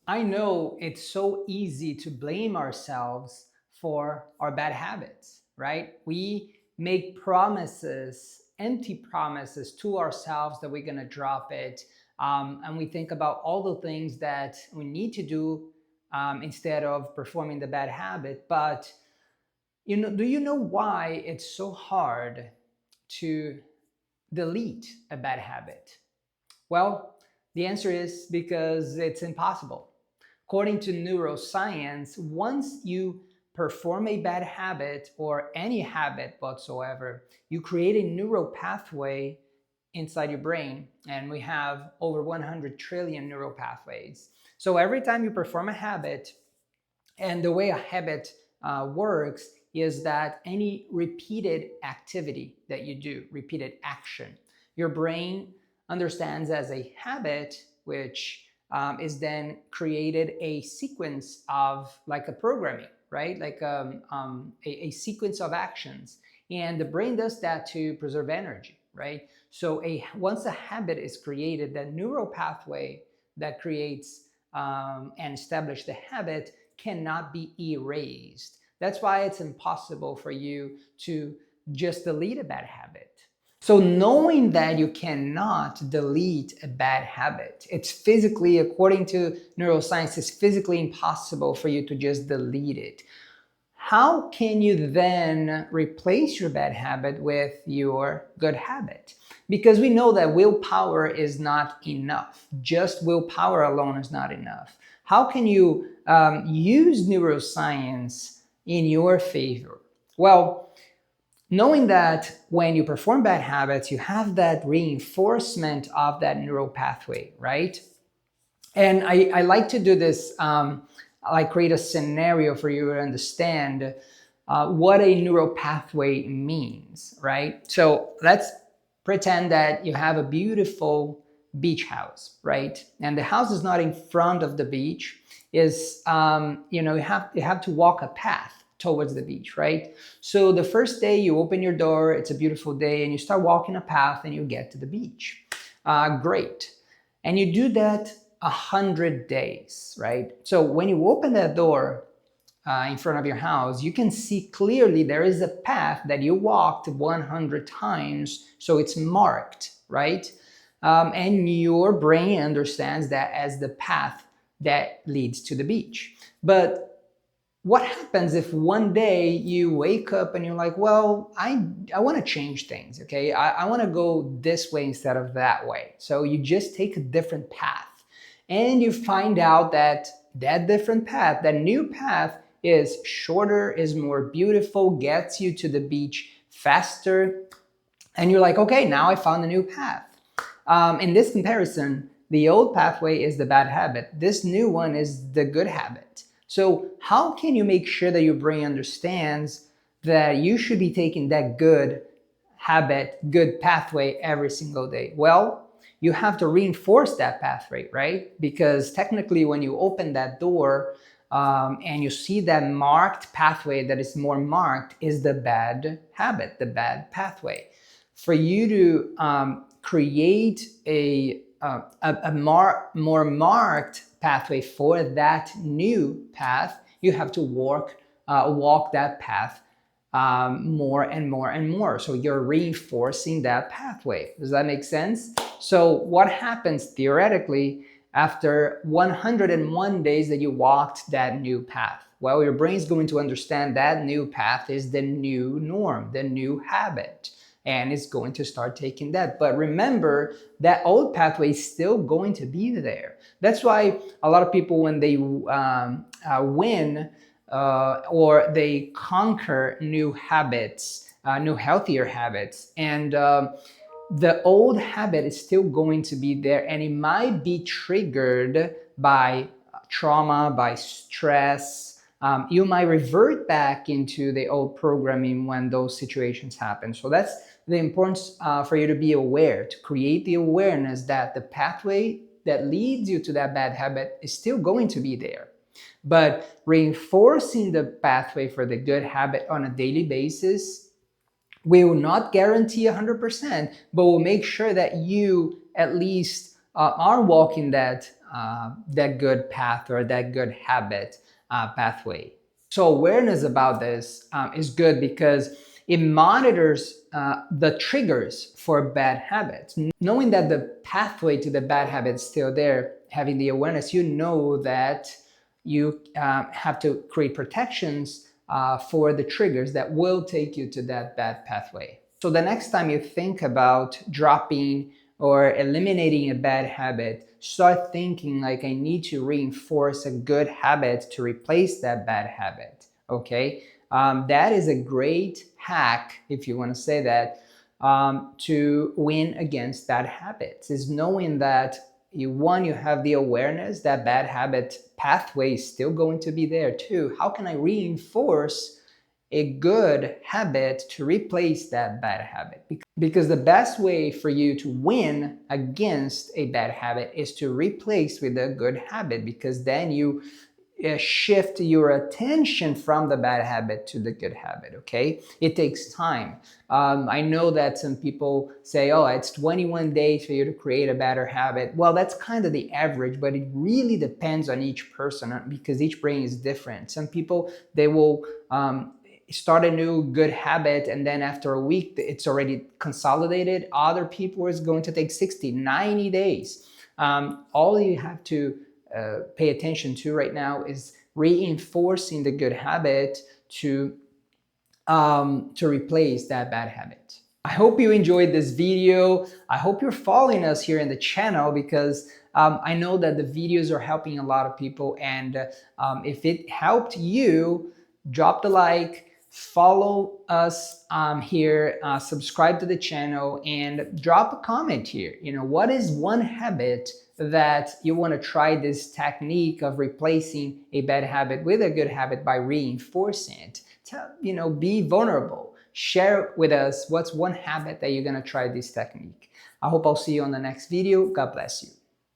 I know it's so easy to blame ourselves for our bad habits, right? We make promises, empty promises to ourselves that we're going to drop it. And we think about all the things that we need to do instead of performing the bad habit. But do you know why it's so hard to delete a bad habit? Well, the answer is because it's impossible. According to neuroscience, once you perform a bad habit or any habit whatsoever, you create a neural pathway inside your brain, and we have over 100 trillion neural pathways. So every time you perform a habit, and the way a habit works is that any repeated activity that you do, repeated action, your brain understands as a habit, which is then created a sequence of like a programming, right? Like a sequence of actions. And the brain does that to preserve energy, right? So once a habit is created, that neural pathway that creates and establish the habit cannot be erased. That's why it's impossible for you to just delete a bad habit. So knowing that you cannot delete a bad habit, it's physically, according to neuroscience, it's physically impossible for you to just delete it. How can you then replace your bad habit with your good habit? Because we know that willpower is not enough. Just willpower alone is not enough. How can you use neuroscience in your favor? Well, knowing that when you perform bad habits, you have that reinforcement of that neural pathway, right? And I like to do this, like create a scenario for you to understand what a neural pathway means, right? So let's pretend that you have a beautiful beach house, right? And the house is not in front of the beach. Is you have to walk a path towards the beach, right? So the first day you open your door, it's a beautiful day, and you start walking a path, and you get to the beach. Great, and you do that 100 days, right? So when you open that door in front of your house, you can see clearly there is a path that you walked 100 times, so it's marked, right? And your brain understands that as the path that leads to the beach. But what happens if one day you wake up and you're like, well, I want to change things, okay? I want to go this way instead of that way. So you just take a different path, and you find out that that different path, that new path, is shorter, is more beautiful, gets you to the beach faster, and you're like, okay, now I found a new path. In this comparison, the old pathway is the bad habit. This new one is the good habit. So how can you make sure that your brain understands that you should be taking that good habit, good pathway every single day? Well, you have to reinforce that pathway, right? Because technically when you open that door and you see that marked pathway that is more marked, is the bad habit, the bad pathway. For you to create a more marked pathway for that new path, you have to walk that path more and more and more. So you're reinforcing that pathway. Does that make sense? So what happens theoretically after 101 days that you walked that new path? Well, your brain's going to understand that new path is the new norm, the new habit, and it's going to start taking that. But remember, that old pathway is still going to be there. That's why a lot of people, when they win or they conquer new habits, new healthier habits, and the old habit is still going to be there, and it might be triggered by trauma, by stress. You might revert back into the old programming when those situations happen. So that's the importance for you to be aware, to create the awareness that the pathway that leads you to that bad habit is still going to be there. But reinforcing the pathway for the good habit on a daily basis will not guarantee 100%, but will make sure that you at least are walking that that good path or that good habit pathway. So awareness about this is good because it monitors the triggers for bad habits. Knowing that the pathway to the bad habit is still there, having the awareness, you know that you have to create protections for the triggers that will take you to that bad pathway. So the next time you think about dropping or eliminating a bad habit, start thinking like, I need to reinforce a good habit to replace that bad habit. Okay, that is a great hack, if you want to say that, to win against bad habits, is knowing that you have the awareness that bad habit pathway is still going to be there too. How can I reinforce a good habit to replace that bad habit? Because the best way for you to win against a bad habit is to replace with a good habit, because then you shift your attention from the bad habit to the good habit. Okay, it takes time. I know that some people say, oh, it's 21 days for you to create a better habit. Well, that's kind of the average, but it really depends on each person because each brain is different. Some people, they will start a new good habit and then after a week it's already consolidated. Other people, is going to take 60, 90 days. All you have to pay attention to right now is reinforcing the good habit to replace that bad habit. I hope you enjoyed this video. I hope you're following us here in the channel, because I know that the videos are helping a lot of people, and if it helped you, drop the like, follow us here, subscribe to the channel, and drop a comment here. You know, what is one habit that you want to try this technique of replacing a bad habit with a good habit by reinforcing it? Be vulnerable. Share with us what's one habit that you're going to try this technique. I hope I'll see you on the next video. God bless you.